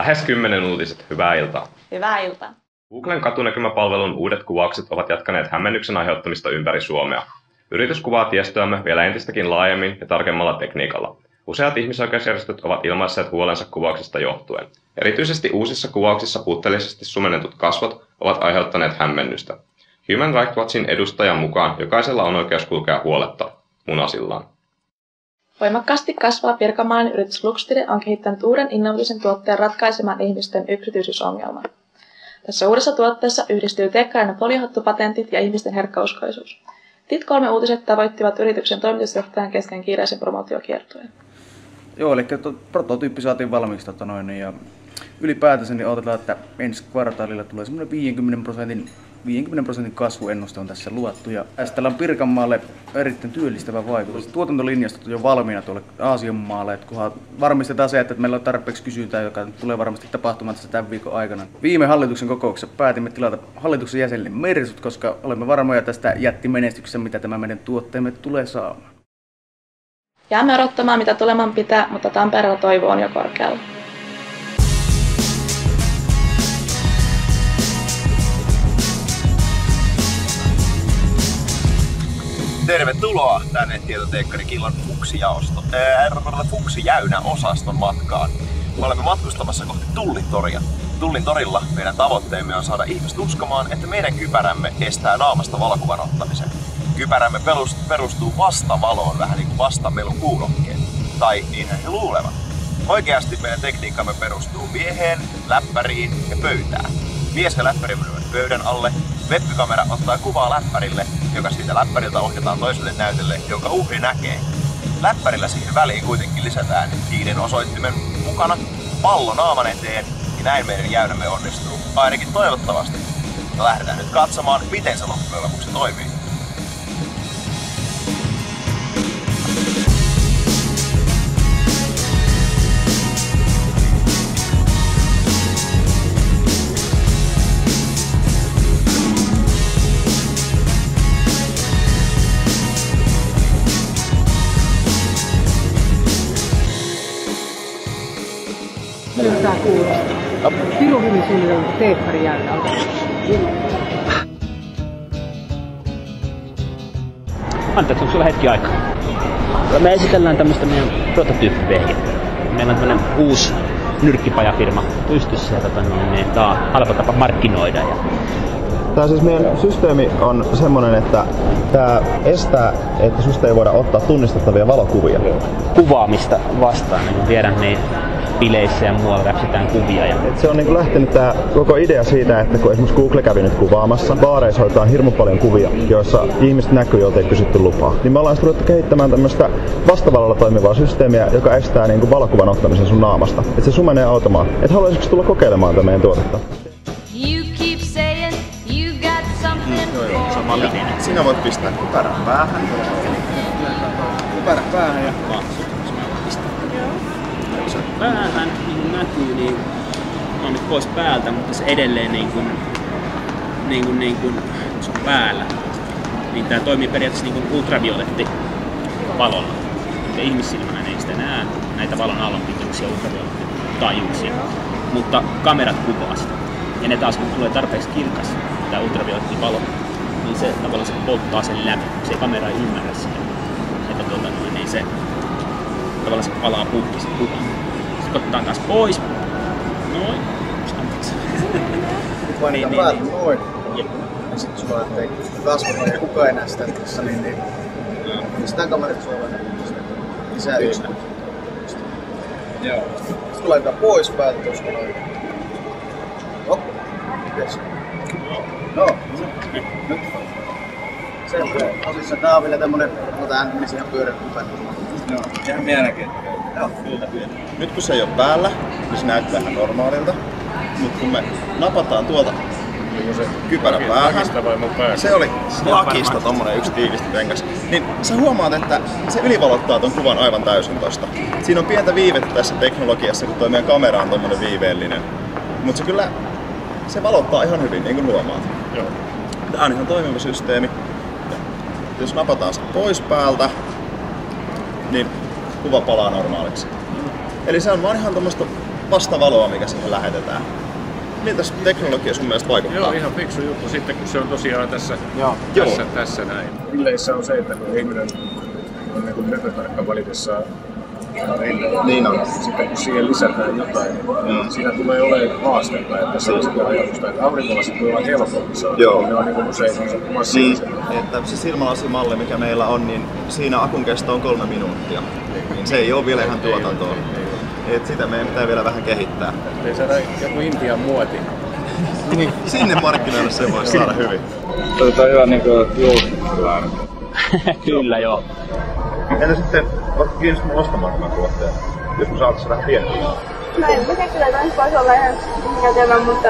Lähes 10 uutiset, hyvää iltaa. Hyvää iltaa. Googlen katunäkymäpalvelun uudet kuvaukset ovat jatkaneet hämmennyksen aiheuttamista ympäri Suomea. Yritys kuvaa tiestöämme vielä entistäkin laajemmin ja tarkemmalla tekniikalla. Useat ihmisoikeusjärjestöt ovat ilmaisseet huolensa kuvauksista johtuen. Erityisesti uusissa kuvauksissa puutteellisesti sumennetut kasvot ovat aiheuttaneet hämmennystä. Human Rights Watchin edustajan mukaan jokaisella on oikeus kulkea huoletta munasillaan. Voimakkaasti kasvava Pirkanmaalainen yritys Luxtide on kehittänyt uuden innovatiivisen tuotteen ratkaisemaan ihmisten yksityisyysongelman. Tässä uudessa tuotteessa yhdistyy teekkainen foliohattupatentit ja ihmisten herkkäuskoisuus. TIT3 uutiset tavoittivat yrityksen toimitusjohtajan kesken kiireisen promootiokiertueen. Joo, eli prototyyppi saatiin valmiiksi ja ylipäätänsä niin odotetaan, että ensi kvartaalilla tulee semmoinen 50% kasvuennuste on tässä luottu. Ja tällä on Pirkanmaalle erittäin työllistävä vaikutus. Tuotantolinjastot on jo valmiina tuolle Aasian maalle, että kunhan varmistetaan se, että meillä on tarpeeksi kysyntää, joka tulee varmasti tapahtumaan tässä tämän viikon aikana. Viime hallituksen kokouksessa päätimme tilata hallituksen jäsenille mersut, koska olemme varmoja tästä jättimenestyksestä, mitä tämä meidän tuotteemme tulee saamaan. Jäämme odottamaan, mitä tuleman pitää, mutta Tampereella toivo on jo korkealla. Tervetuloa tänne Tietoteekkari Killan fuksijäynä-osaston matkaan. Me olemme matkustamassa kohti Tullitoria. Tullin torilla meidän tavoitteemme on saada ihmiset uskomaan, että meidän kypärämme estää naamasta valokuvan ottamisen. Kypärämme perustuu vastavaloon, vähän niin kuin vastamelun kuulokkeen. Tai niinhän he luulevat. Oikeasti meidän tekniikkamme perustuu mieheen, läppäriin ja pöytään. Mies ja läppäri menevät pöydän alle. Webkamera ottaa kuvaa läppärille, joka siitä läppäriltä ohjataan toiselle näytölle, jonka uhri näkee. Läppärillä siihen väliin kuitenkin lisätään hiilen osoittimen mukana pallo naaman eteen, ja näin meidän jäynämme onnistuu. Ainakin toivottavasti. Mutta lähdetään nyt katsomaan, miten se loppujen lopuksi toimii. Miltä tää kuulostaa? Pirun hyvin suunniteltu teekkarijäynä. Anteeksi, onko sulla hetki aikaa? Me esitellään tämmöstä meidän prototyyppivehjettä. Meillä on tämmönen uusi nyrkkipajafirma pystyssä ja tää on halpa tapa markkinoida. Tää siis meidän systeemi on semmonen, että tää estää, että susta ei voida ottaa tunnistettavia valokuvia. Kuvaamista vastaan, niin kun tiedän, niin bileissä ja muualla räpsitään kuvia. Se on niinku lähtenyt tää koko idea siitä, että kun esimerkiksi Google kävi nyt kuvaamassa, baareissa hoitaa hirmu paljon kuvia, joissa ihmiset näkyy, jolta ei kysytty lupaa. Niin me ollaan sitten ruvettu kehittämään tämmöstä vastavalolla toimivaa systeemiä, joka estää niinku valokuvan ottamisen sun naamasta. Et se sumenee automaattisesti. Et haluaisitko tulla kokeilemaan tätä meidän tuotetta? Sinä voit pistää kypärän päähän. Kypärä päähän ja päähän niin näkyy, niin on nyt pois päältä, mutta se edelleen niin kuin se on päällä. Niin tää toimii periaatteessa niin kuin ultravioletti valolla. Ja ihmissilmänä ei sitä näe näitä valon aallonpituuksia, ultraviolettitaajuuksia. Mutta kamerat kuvaa sitä. Ja ne taas kun tulee tarpeeksi kirkas, tää ultraviolettivalo, niin se tavallaan se polttaa sen läpi. Se kamera ei ymmärrä sitä. Että niin se tavallaan se palaa puhki sen kuvan. Otetaan taas pois. Noin. painetaan päältä noin. Ja sit sulla lähtee kasvamaan ja kukaan ei näe sitä tässä, niin sitä kamerat sulla lisää yksi. Joo. Sitten laitetaan pois päältä tuosta noin. Mites? No, nyt. Selvä. Tosissaan tää on vielä tämmönen, otetaan menisi ihan pyöräkypän. Joo, ihan mielenkiin. Joo, kyllä. Nyt kun se ei oo päällä, niin se näyttää ihan normaalilta. Mut kun me napataan tuolta se kypärä päähän, se oli lakista tommonen yksi tiivistepenkäs, niin sä huomaat, että se ylivalottaa ton kuvan aivan täysin tosta. Siinä on pientä viivettä tässä teknologiassa, kun toi meidän kamera on tommonen viiveellinen. Mut se kyllä, se valottaa ihan hyvin, niin kuin huomaat. Joo. Tää on ihan toimiva systeemi. Jos napataan se pois päältä, niin kuva palaa normaaliksi. Eli se on vaan ihan tommoista vastavaloa, mikä siihen lähetetään. Miltä teknologia sun mielestä vaikuttaa? Joo, ihan fiksu juttu sitten, kun se on tosiaan tässä näin. Illeissä on se, että kun ihminen on niin nykytarkka valitessaan niin on. Sitten kun siihen lisätään jotain, niin siinä tulee olemaan haastetta, että se on sitä ajatusta, että aurinkolaiset voi olla helpommissa. Joo. Ne on niin usein massiivisia. Että se silmälasimalli, mikä meillä on, niin siinä akun kesto on 3 minuuttia. Niin se ei ole vielä ihan tuotantoa. Et sitä meidän pitää vielä vähän kehittää. Ei saada joku Intian muoti. Niin, sinne markkinoille se voisi saada hyvin. Tämä on ihan niinku julkisuudella. Kyllä joo. Entä sitten, oletko kiinnostunut ostamaan tämän tuotteen? Joskus saatko se vähän pienempi? No en mikä kyllä taisi voisi olla ihan kätevä, mutta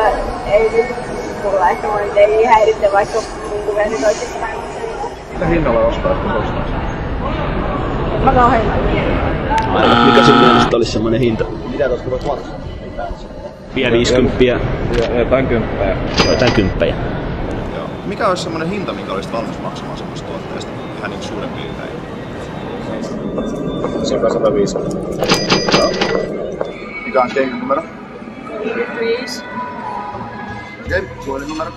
ei nyt mulla ehkä ei häiritse vaikka niin vesi toisinpäin. Mitä hinnalla ostaa, kun ostaa? Mä kauhean. Mikä sun mielestä olisi semmonen hinta? Mitä tuosta voisi maksaa? Vielä 50. Jotain kymppejä. Jotain kymppejä. Joo. Mikä olisi semmonen hinta, minkä olisit valmis maksamaan semmoista tuotteesta? Ihan niin suurin piirtein. Se on 150. Joo. Mikä on kengän numero? 5. Okei, puhelinnumero?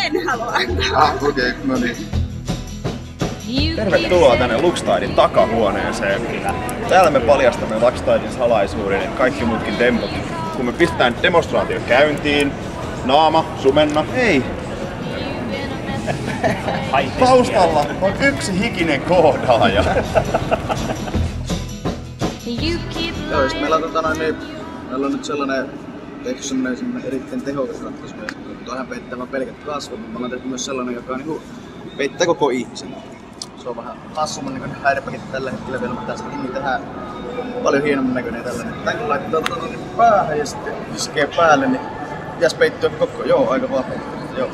En halua antaa. Okei, no niin. Tervetuloa tänne Luxtidin takahuoneeseen. Täällä me paljastamme Luxtidin salaisuuden ja kaikki muutkin dempot. Kun me pistetään demonstraatio käyntiin, naama, sumenna, ei. Taustalla on yksi hikinen koodaaja. Joo, sit meillä on nyt sellainen erittäin tehokas ratkaisu. Tuo ihan peittää vaan pelkät kasvot, mutta me ollaan tehty myös sellainen, joka niinku peittää koko ihmisen. Se on vähän hassumman näköinen häiräpaketti tällä hetkellä vielä, mutta tästä niin tehdään paljon hienomman näköinen tällainen. Tän kun laittaa päähän ja sitten iskee päälle, niin pitäisi peittyä koko. Joo, aika vahva. Joo.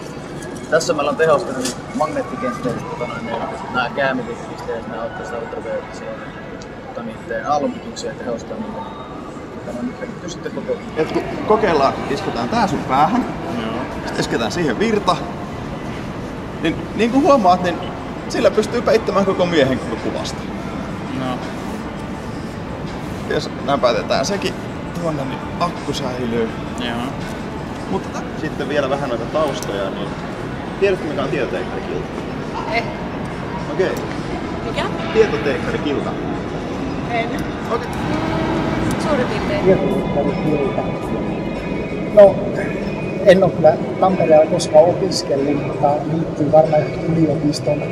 Tässä meillä on tehostanut magneettikentteet, nämä käämipisteet, nämä ottaa sitä ultravioletta, niiden aallonpituuksia ja tehostaa niitä. Tämä on nyt peitetty sitten koko. Et kun kokeillaan, isketään tää sun päähän, sitten isketään siihen virta, niin kuin huomaat, niin sillä pystyy peittämään koko miehen kuvasta. No. Jos näpätetään sekin tuonne, niin akku säilyy. Joo. Mutta sitten vielä vähän noita taustoja, niin tiedätkö mikä on tietoteekkarikilta? Okei. Mikä? Tietoteekkarikilta. En. Okei. Suurin piirtein. Tietoteekkarikilta. No, en ole kyllä Tampereella koskaan opiskellut, mutta liittyy varmaan yliopistoon.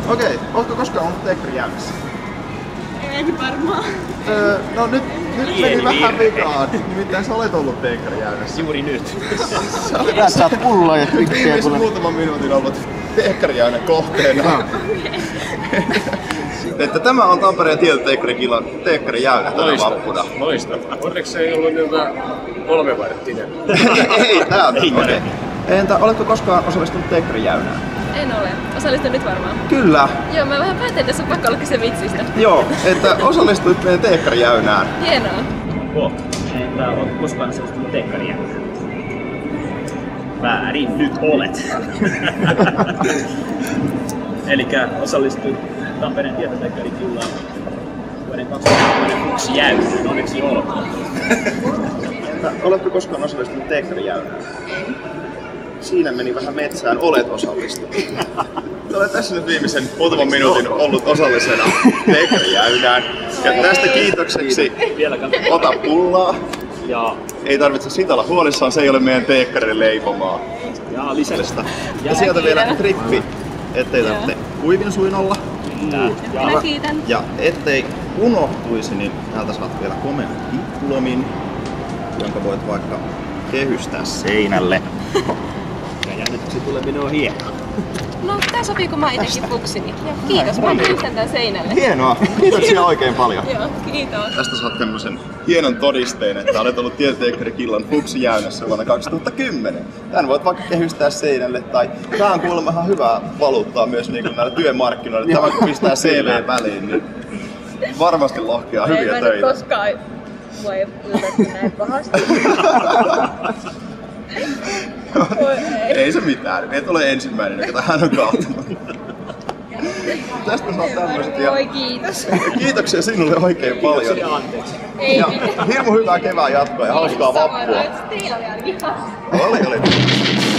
Okei. Ootko koskaan ollut teekkarijäämässä? En varmaan. No nyt meni vähän vikaan. Nimittäin sä olet ollut teekkarijäämässä. Juuri nyt. Tässä on pulloa ja tykkiä. Viimeisen muutaman minuutin ollut teekkarijäynän kohteena. Että tämä on Tampereen tietoteekkarikillan teekkarijäynä tänä vappuna. Loistavaa. Onneksi se ei ollut niiltä 3-varttinen. Ei, tää on okei. Entä oletko koskaan osallistunut teekkarijäynään? En ole. Osallistun nyt varmaan. Kyllä. Joo, mä vähän päätin, että tässä on pakko olla kyse vitsistä. Joo, että osallistuit meidän teekkarijäynään. Hienoa. Entä oot koskaan osallistunut teekkarijäynään? Väärin, nyt olet. Elikkä osallistuit Tampereen tietoteekkarikillaan vuoden 2021 jäynään. Onneksi olkoon. Oletko koskaan osallistunut teekkarijäynään? Siinä meni vähän metsään, olet osallistunut. Olet tässä nyt viimeisen muutaman minuutin ollut osallisena teekkarijäynään. Ja tästä kiitokseksi ota pullaa. Ja ei tarvitse sitä olla huolissaan, se ei ole meidän teekkarille leipomaa. Ja lisästä. Ja sieltä vielä trippi, ettei tarvitse kuivin suin olla. Minä kiitän. Ja ettei unohtuisi, niin täältä saat vielä komean diplomin, jonka voit vaikka kehystää seinälle. Ja jännityksi tuleminen on hienoa. No, tää sopii kun mä itekin fuksini. Kiitos, mä kehystän tän seinälle. Hienoa, kiitoksia oikein paljon. Joo, kiitos. Tästä saat tämmösen hienon todisteen, että olet ollut tietoteekkarikillan fuksijäynässä vuonna 2010. Tän voit vaikka kehystää seinälle, tai tää on kuulemma ihan hyvää valuuttaa myös niin kuin näillä työmarkkinoilla. Tämä kun pistää CV väliin, niin varmasti lohkeaa hyviä töitä. Mä en koskaan voi yllätty näin pahasti. Ei se mitään, et ole ensimmäinen, joka tähän on kauttanut. tästä saa tämmöset. Ja Voi kiitos. kiitoksia sinulle oikein paljon. Ei Ja mitään. hirmu hyvää kevään jatkoa ja hauskaa vappua. Teillä oli ainakin. Oli.